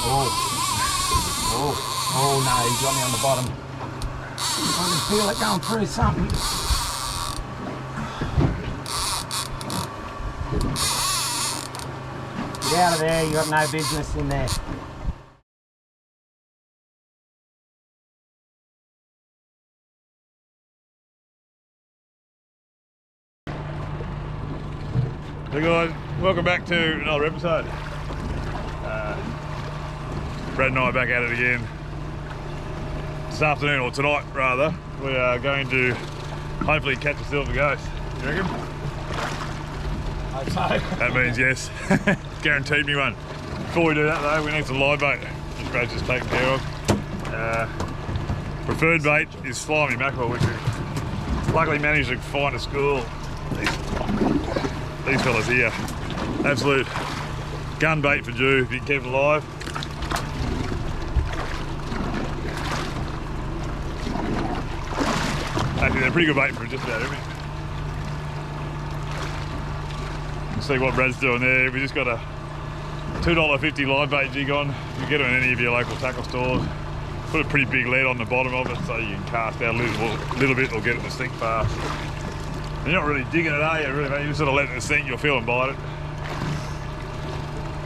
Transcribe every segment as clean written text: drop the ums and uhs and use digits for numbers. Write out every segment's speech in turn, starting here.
Oh no, he's got me on the bottom. I can feel it going through something. Get out of there, you got no business in there. Hey guys, welcome back to another episode. Brad and I are back at it again. This afternoon, or tonight rather, we are going to hopefully catch a silver ghost. You reckon? Hope so. That means yes. Guaranteed me one. Before we do that though, we need some live bait, which Brad's just taken care of. Preferred bait is slimy mackerel, which we luckily managed to find at school. These fellas here, absolute gun bait for Jew if you can keep them alive. Actually, they're pretty good bait for just about everything. You can see what Brad's doing there. We just got a $2.50 live bait jig on. You get it in any of your local tackle stores. Put a pretty big lead on the bottom of it so you can cast out a little bit or get it to sink fast. And you're not really digging it, are you? Really, mate? You just sort of let it sink, you'll feel and bite it.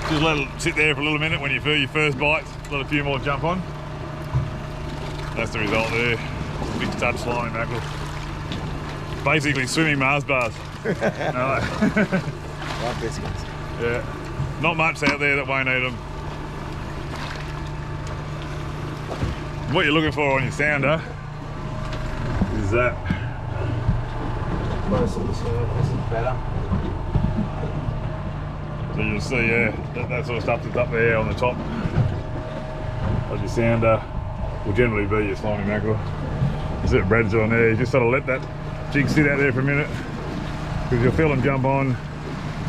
Just let it sit there for a little minute when you feel your first bites, let a few more jump on. That's the result there. Big touch slimy mackerel. Basically swimming Mars bars. No. Like biscuits. Yeah. Not much out there that won't eat them. What you're looking for on your sounder is that. Close to the surface is better. So you'll see, yeah, that sort of stuff that's up there on the top of your sounder will generally be your slimy mackerel. That's what Brad's doing there. You just sort of let that jig sit out there for a minute because you'll feel them jump on.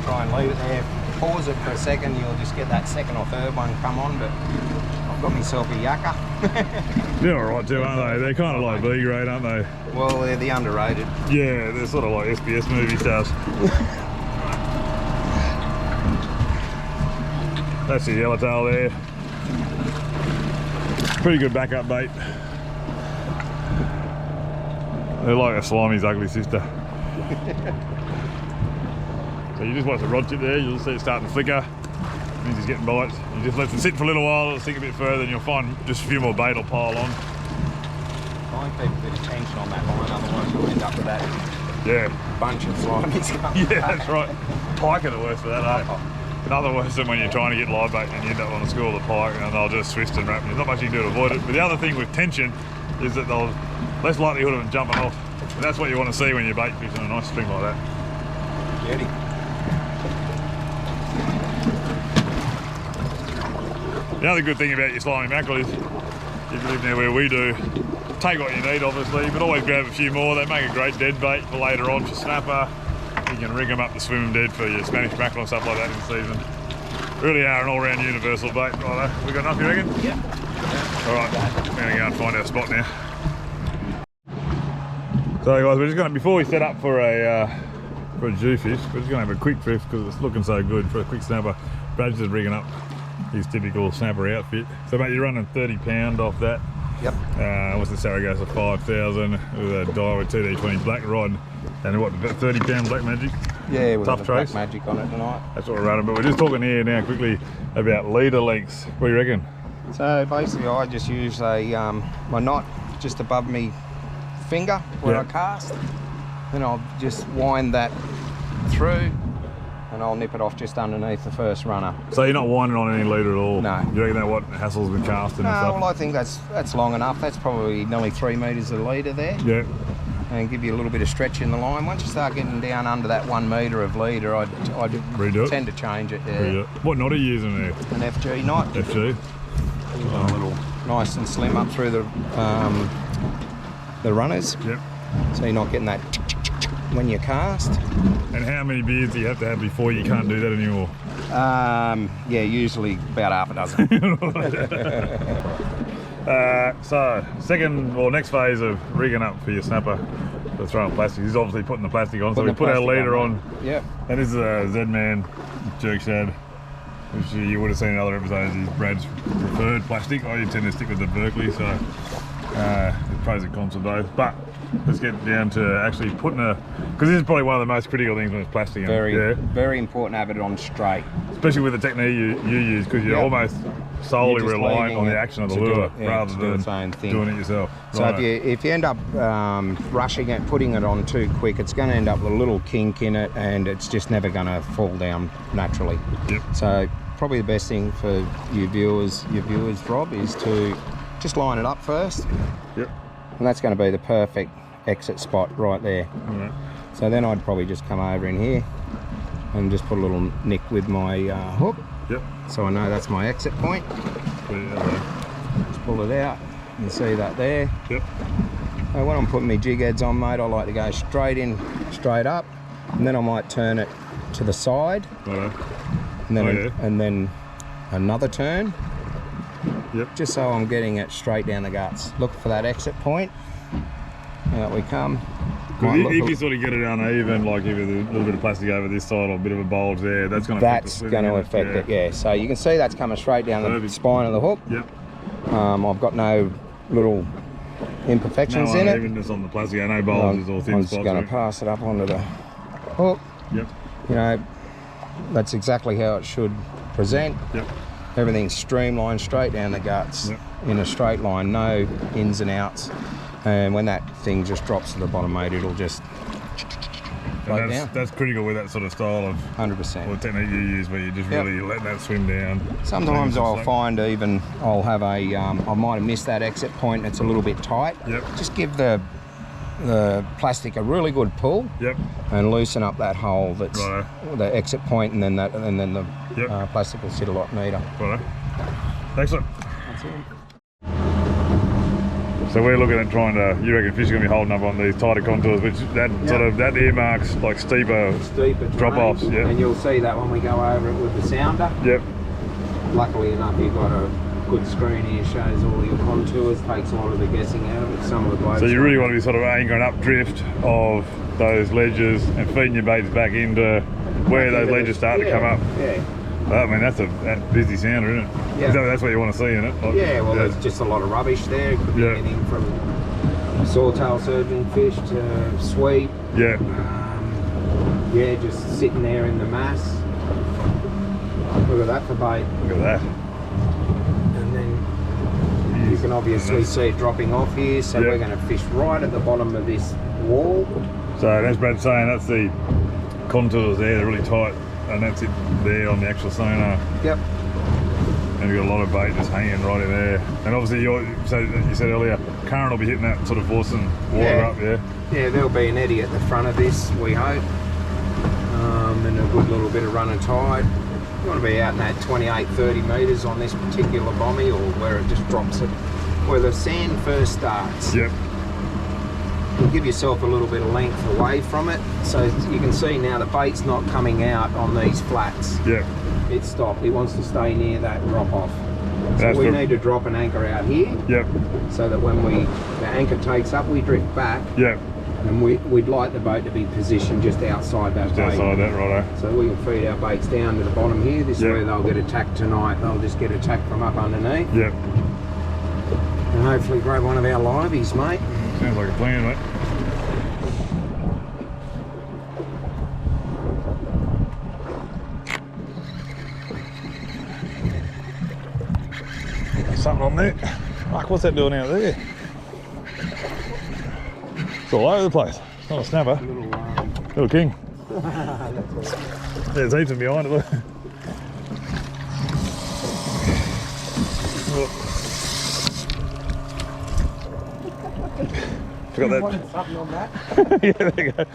Try and leave it there. Pause it for a second, you'll just get that second or third one come on, but I've got myself a yucca. They're alright too, aren't they? They're kind of like B grade, aren't they? Well, they're the underrated. Yeah, they're sort of like SBS movie stars. That's the yellowtail there. Pretty good backup bait. They're like a slimy's ugly sister. So you just watch the rod tip there, you'll see it starting to flicker. It means he's getting bites. You just let them sit for a little while, it'll sink a bit further, and you'll find just a few more bait will pile on. Try and keep a bit of tension on that line, otherwise you'll end up with that bunch of slimies coming. Yeah, that's right. Pike are the worst for that, eh? Nothing worse than when you're trying to get live bait and you end up on a school of the pike and they'll just twist and wrap. There's not much you can do to avoid it. But the other thing with tension is that they'll less likelihood of them jumping off. And that's what you want to see when you're bait fishing a nice string like that. Beauty. The other good thing about your slimy mackerel is, if you live near where we do, take what you need obviously, but always grab a few more. They make a great dead bait for later on for snapper. You can rig them up to swim them dead for your Spanish mackerel and stuff like that in season. Really are an all-round universal bait. Righto, we got enough, you reckon? Yeah. Alright, we're going to go and find our spot now. So guys, we're just going to, before we set up for a Jew fish, we're just going to have a quick fish because it's looking so good for a quick snapper. Brad's just rigging up his typical snapper outfit. So mate, you're running 30 pound off that. Yep. What's the Saragossa 5000 with a dye with 2D20 black rod and what, 30 pound black magic? Yeah, we've tough got trace. black magic on it tonight. That's what we're running, but we're just talking here now quickly about leader lengths. What do you reckon? So basically I just use a my knot just above me finger where I cast. Then I'll just wind that through and I'll nip it off just underneath the first runner. So you're not winding on any leader at all? No. You reckon that what hassles with casting and No, stuff? well I think that's long enough. That's probably nearly 3 metres a leader there. Yeah. And give you a little bit of stretch in the line. Once you start getting down under that 1 metre of leader, I'd Redo it? tend to change it. Yeah. Redo it. What knot are you using there? An FG knot. FG? A little nice and slim up through the runners. Yep. So you're not getting that when you cast. And how many beers do you have to have before you can't do that anymore? Yeah, usually about half a dozen. So second or next phase of rigging up for your snapper for throwing plastic. He's obviously putting the plastic on. So we put our leader on. Yep. And this is a Z-Man jerk shad. which you would have seen in other episodes, is Brad's preferred plastic. I tend to stick with the Berkeley, so there's pros and cons of both. But let's get down to actually putting because this is probably one of the most critical things when it's plastic. Very important to have it on straight. Especially with the technique you use, because you're almost solely reliant on the action of the lure rather than doing it yourself. So if you end up rushing it, putting it on too quick, it's going to end up with a little kink in it, and it's just never going to fall down naturally. Yep. So probably the best thing for your viewers, Rob, is to just line it up first. Yep. And that's going to be the perfect exit spot right there. Right. So then I'd probably just come over in here and just put a little nick with my hook. Yep. So I know that's my exit point. Just pull it out. You see that there. Yep. Now when I'm putting my jig heads on, mate, I like to go straight in, straight up, and then I might turn it to the side. Right. And then and then another turn. Yep. Just so I'm getting it straight down the guts. Look for that exit point. Out we come. If you sort of get it uneven, like if there's a little bit of plastic over this side or a bit of a bulge there, that's going to affect it. Yeah. So you can see that's coming straight down the spine of the hook. Yep. I've got no little imperfections in it. No unevenness on the plastic, no bulges or thin spots. I'm just going to pass it up onto the hook. Yep. You know, that's exactly how it should present. Yep. Everything's streamlined straight down the guts, in a straight line, no ins and outs. And when that thing just drops to the bottom, mate, it'll just float down. That's critical with that sort of style of 100%. Or technique you use, where you just really let that swim down. Sometimes I'll find even I'll have a I might have missed that exit point. It's a little bit tight. Yep. Just give the plastic a really good pull. Yep. And loosen up that hole that's the exit point, and then the plastic will sit a lot neater. Righto. Excellent. That's it. So we're looking at trying to, you reckon fish are going to be holding up on these tighter contours, which that earmarks like steeper drop-offs. Yeah. And you'll see that when we go over it with the sounder. Yep. Luckily enough, you've got a good screen here, shows all your contours, takes a lot of the guessing out of it. Some of the blokes. So you really want to be sort of anchoring up drift of those ledges and feeding your baits back into where those ledges start to come up. Yeah. I mean, that's a busy sounder, isn't it? Yeah. That's what you want to see in it. Like, there's just a lot of rubbish there. It could be anything from sawtail surging fish to sweep. Yeah. Just sitting there in the mass. Look at that for bait. Look at that. And then you can obviously see it dropping off here. So we're going to fish right at the bottom of this wall. So as Brad's saying, that's the contours there. They're really tight. And that's it there on the actual sonar. Yep. And you've got a lot of bait just hanging right in there. And obviously, so you said earlier, current will be hitting that and sort of forcing water up, Yeah, there'll be an eddy at the front of this, we hope. And a good little bit of running tide. You want to be out in that 28, 30 metres on this particular bommy, or where it just drops it, where the sand first starts. Yep. You'll give yourself a little bit of length away from it, so you can see now the bait's not coming out on these flats. Yep. It's stopped. It wants to stay near that drop off. So we need to drop an anchor out here. Yep. So that when the anchor takes up, we drift back. Yep. And we'd like the boat to be positioned just outside that bait. Outside that, righto. So we can feed our baits down to the bottom here. This is where they'll get attacked tonight. They'll just get attacked from up underneath. Yep. And hopefully grab one of our liveys, mate. Sounds like a plan, mate. Something on there. Fuck, what's that doing out there? It's all over the place. It's not a snapper. Little king. There's heaps behind it. Look. Forgot that. Wanted something on that? Yeah, there you go.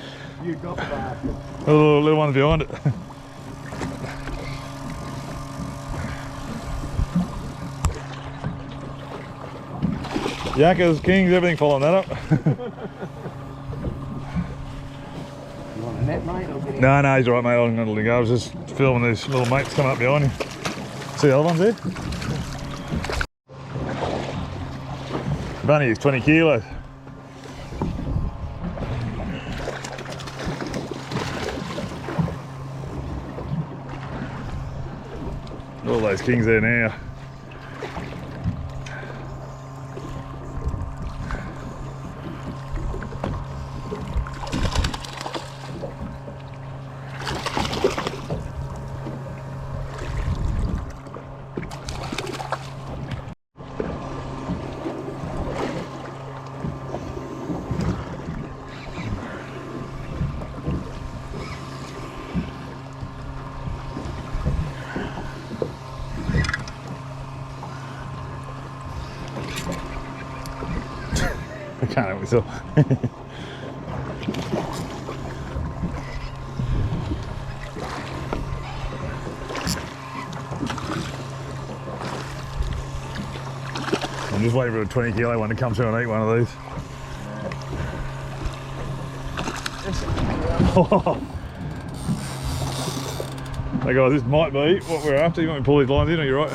You got the bastard. Little ones behind it. Yakas, kings, everything following that up. You want a net, mate? No, he's alright, mate. I'm going to go. I was just filming these little mates coming up behind you. See the other ones there? Bunny is 20 kilos. All those kings there now. I can't help myself. I'm just waiting for a 20 kilo one to come through and eat one of these. Hey guys, this might be what we're after. You want me to pull these lines in, or you're right?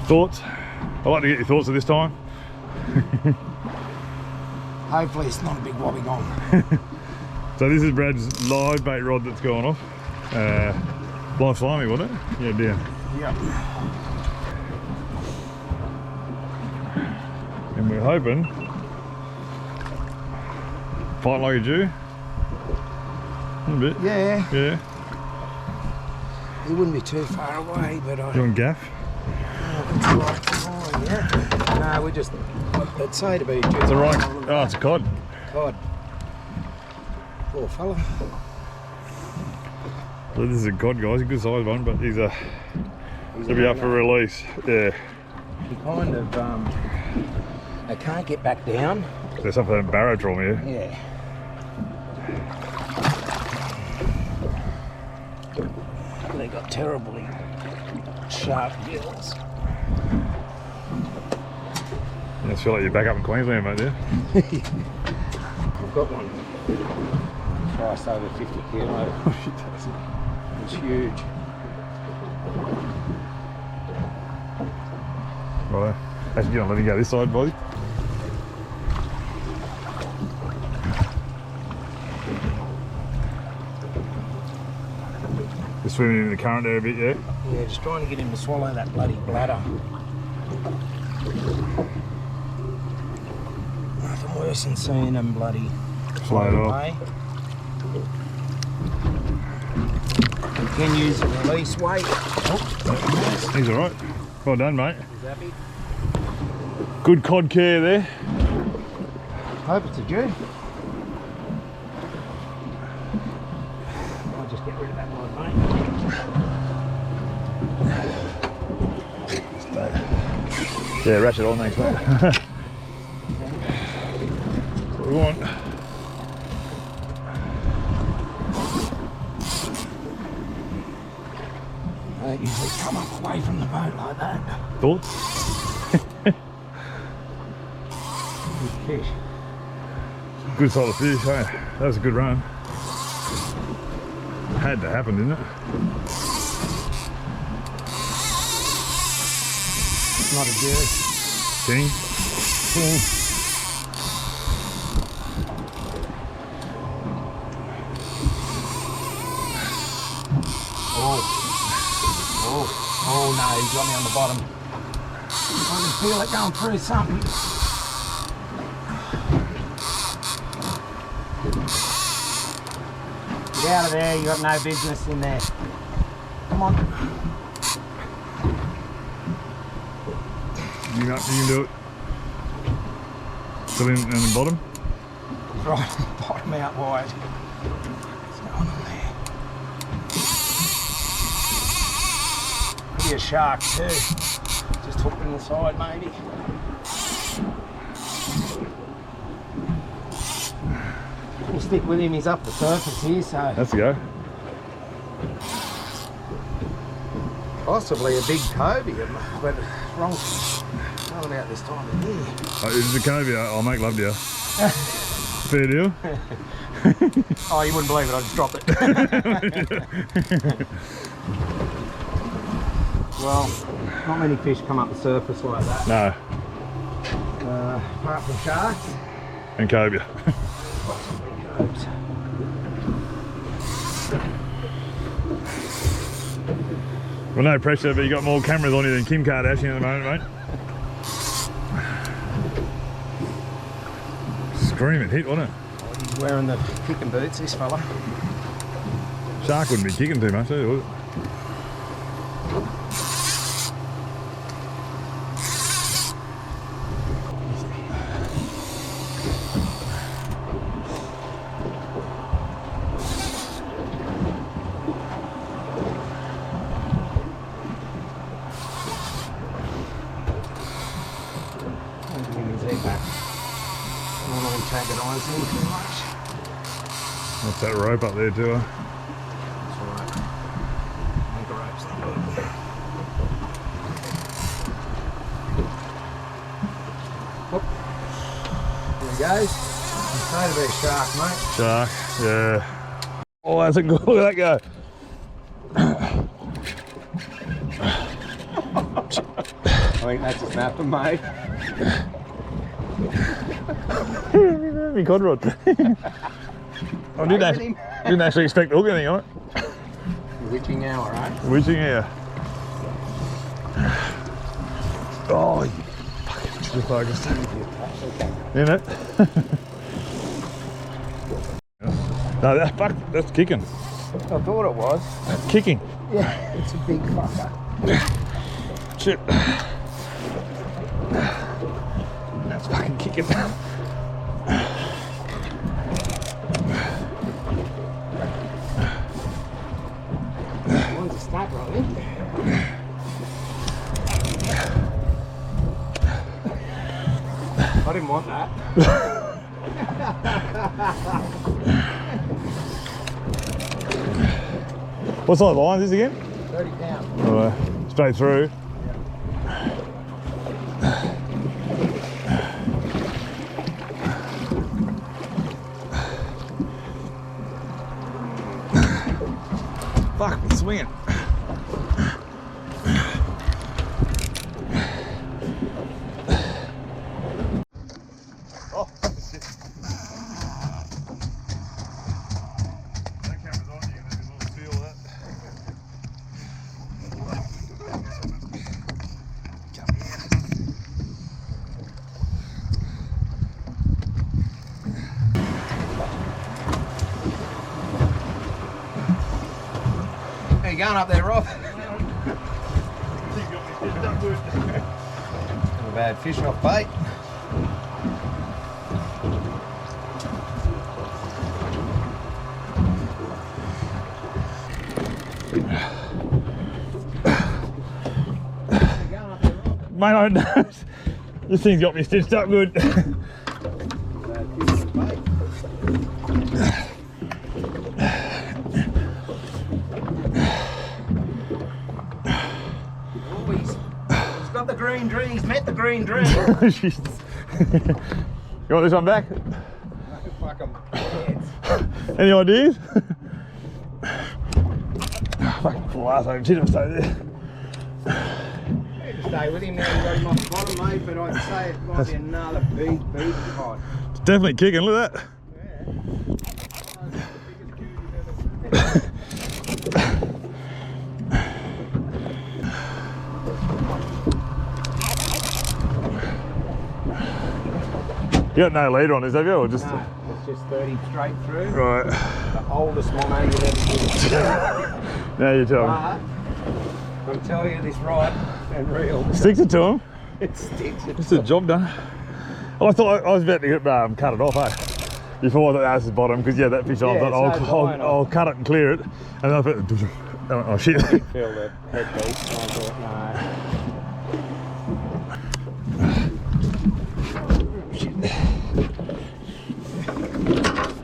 Thoughts? I'd like to get your thoughts at this time. Hopefully it's not a big wobbly gong. So this is Brad's live bait rod that's gone off. Live slimy, wasn't it? Yeah, down. Yep. And we're hoping, fight like a Jew. A little bit. Yeah. Yeah. He wouldn't be too far away, but I... You want gaff? Oh, yeah. No, we just... I'd say to be... It's a right... Oh, it's a cod. Cod. Poor fella. So this is a cod, guys. A good sized one, but he'll be up for release. Yeah. He kind of... they can't get back down. There's something that barrow trawl here. Yeah. They got terribly sharp gills. I just feel like you're back up in Queensland, mate, yeah? I've got one priced over 50 kilo. It's huge. Right. Actually, you don't let me go this side, buddy. Just swimming in the current there a bit, yeah? Yeah, just trying to get him to swallow that bloody bladder. Nothing worse than seeing him bloody Float off. away. You can use a release weight. Oh, He's alright. Well done, mate. he's happy. Good cod care there. Hope it's a Jew. I'll just get rid of that one, mate. Yeah, ratchet on, thanks, mate. That's what we want. They usually come up away from the boat like that. Thoughts? Good fish. Good solid fish, hey? That was a good run. Had to happen, didn't it? Not a Jew. King? King. Oh no, he's got me on the bottom. I can feel it going through something. Get out of there, you got no business in there. Come on. You can do it. Still in the bottom? He's right at the bottom out wide. What's going on there? Could be a shark too. Just hooked in the side maybe. We'll stick with him, he's up the surface here, so Let's go. possibly a big cobia, but wrong about this time of year. Oh, if it's a cobia, I'll make love to you. Fair deal? Oh, you wouldn't believe it, I'd just drop it. Well, not many fish come up the surface like that. No. Apart from sharks. And cobia. Oops. Well, no pressure, but you got more cameras on you than Kim Kardashian at the moment, mate. Screaming hit, wasn't it? He's wearing the kicking boots, this fella. Shark wouldn't be kicking too much, would it? What's that rope up there too? That's alright. Anchor rope's not good. Whoop. There he goes. It's made to be a shark, mate. Shark, yeah. Oh, that's a good, look at that go. I think that's a snapper, mate. Me cod rod. I didn't actually expect to hook anything on it. Witching hour, eh? Witching hour. Oh, you fucking should have focused. Isn't it? No, that's kicking. I thought it was. That's kicking. Yeah, it's a big fucker. Shit. That's fucking kicking. One's a snapper, I think. I didn't want that. What size line is this again? 30 pounds. Oh, straight through. Fuck, I'm swinging. Oh, shit. That camera's on, you can have a little feel of that. Come here. How you going up there, Rob? Not a bad fish off bait. Mate, I know. This thing's got me stitched up good. He's got the green dream. He's met the green dream. You want this one back? Fuck 'em. Any ideas? Fucking full ass over chin, stay there. Stay with him now. You got him off the bottom, mate. But I'd say it might be another big cod. It's definitely kicking. Look at that. You got no leader on this, have you? Or just... No, it's just 30 straight through. Right. The oldest mono you've ever used. Now you tell me. I'll tell you this rod and reel. Sticks it to him. It sticks it. It's a job done. Oh, I thought I was about to cut it off, eh? Before I thought that was the bottom, because yeah, that fish on. Yeah, I thought I'll cut it and clear it, and then I thought, oh shit. I did feel the head beat, and I thought, no.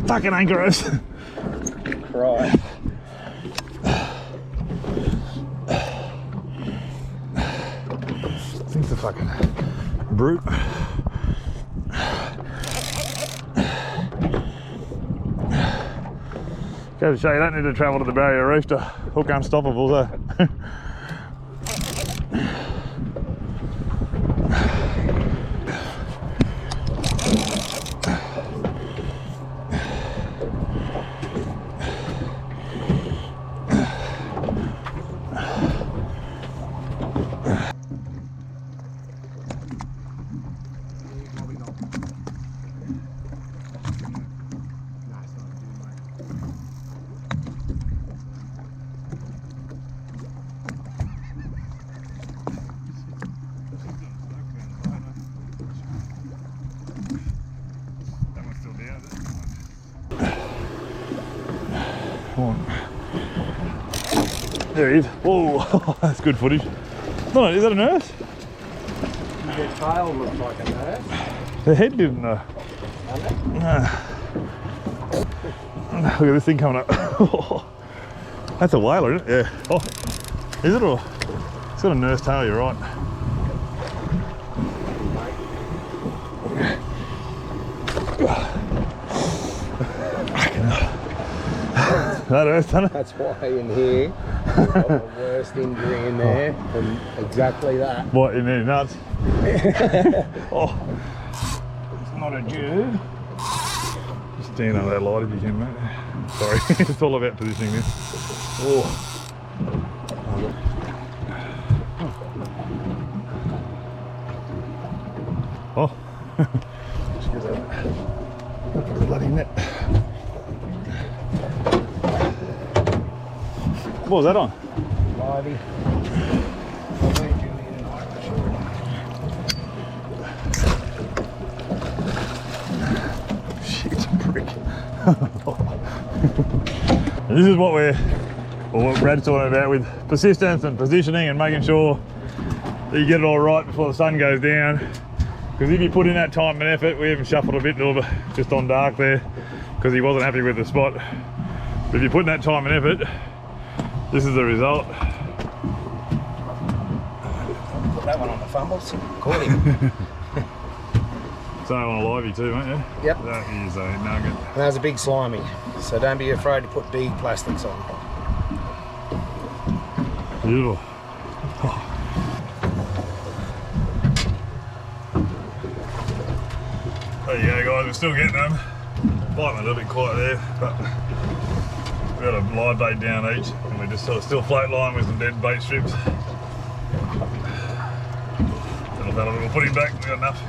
Fucking anchor us. Right. Thing's a fucking brute. Go to show you don't need to travel to the barrier reef to hook unstoppables, eh? There he is. Whoa, that's good footage. No, is that a nurse? Their tail looks like a nurse. The head didn't. Look at this thing coming up. That's a whaler, isn't it? Yeah. Oh, is it? Or it's got a nurse tail. You're right. That hurts, doesn't it? That's why in here, I've got the worst injury in there, and exactly that. What, in there, nuts? Oh, It's not a Jew. just stand under that light if you can, mate. Sorry, it's all about positioning this. Oh. Oh. Just goes out. Bloody net. What was that on? Livey. Shit, it's a prick. And this is what what Brad's talking about with persistence and positioning and making sure that you get it all right before the sun goes down. Because if you put in that time and effort, we even shuffled a bit just on dark there because he wasn't happy with the spot. But if you put in that time and effort, this is the result. Put that one on the fumbles. Caught him. So on a livey too, won't you? Yep. That is a nugget. And that was a big slimy. So don't be afraid to put big plastics on. Beautiful. Oh. There you go, guys. We're still getting them. Biting a little bit quiet there, but we got a live bait down each, and we just sort of still float line with some dead bait strips. Little fella, we'll put him back. We got enough.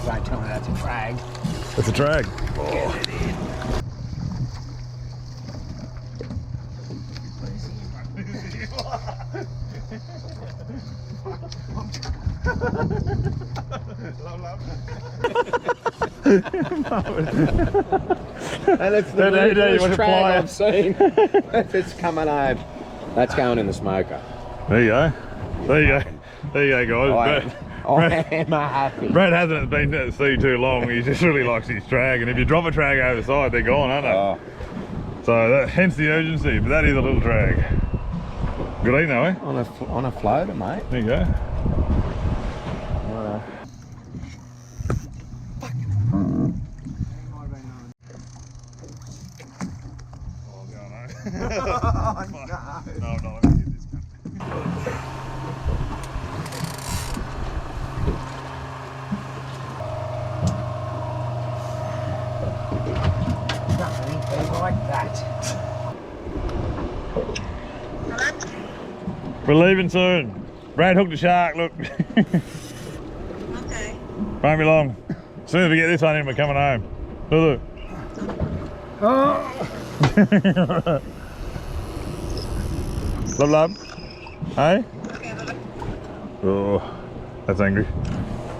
Don't tell me that's a frag. That's a drag. Oh. And it's the worst drag I've seen. If it's coming home, that's going in the smoker. There you go. There you go. There you go, guys. I am happy. Brad hasn't been at the sea too long. He just really likes his drag, and if you drop a drag over the side, they're gone, aren't they? Oh. So that, hence the urgency, but that is a little drag. Good eating though, eh? On a floater, mate. There you go. No, I'm not. Let me get this gun. Nothing like that. We're leaving soon. Brad hooked a shark, look. Okay. Won't be long. As soon as we get this one in, we're coming home. Look. Oh. Love, love. Hey? Okay, bye-bye. Oh, that's angry.